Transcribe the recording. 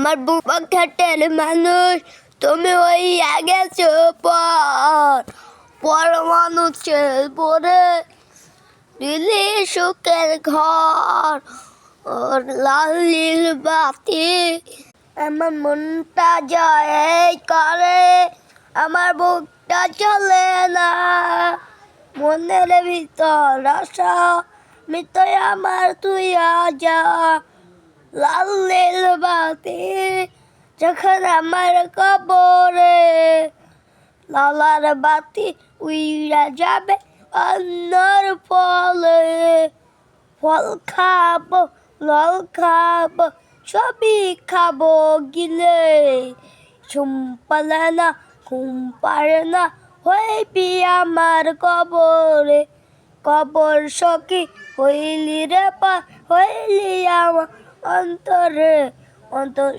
আমার বুবা ঘাটের মানুষ তুমি ওই গেছো পর মানুষের পরে দিলি সুখের ঘর ওর লাল নীল বাতি আমার মনটা যায় করে আমার বুকটা চলে না মনের ভিতর আশা মিতয় আমার তুই আজা লাল নীল বাতি যখন আমার কবরে লালার বাতি উইরা যাবে অন্যর ফলে ফল খাবো লল খাবো সবই খাবো গিলে পালে না ঘুম পারে না হইবি আমার কবরে কবর সখী হইলি রে পা হইলি আমার অন্তরে অন্তর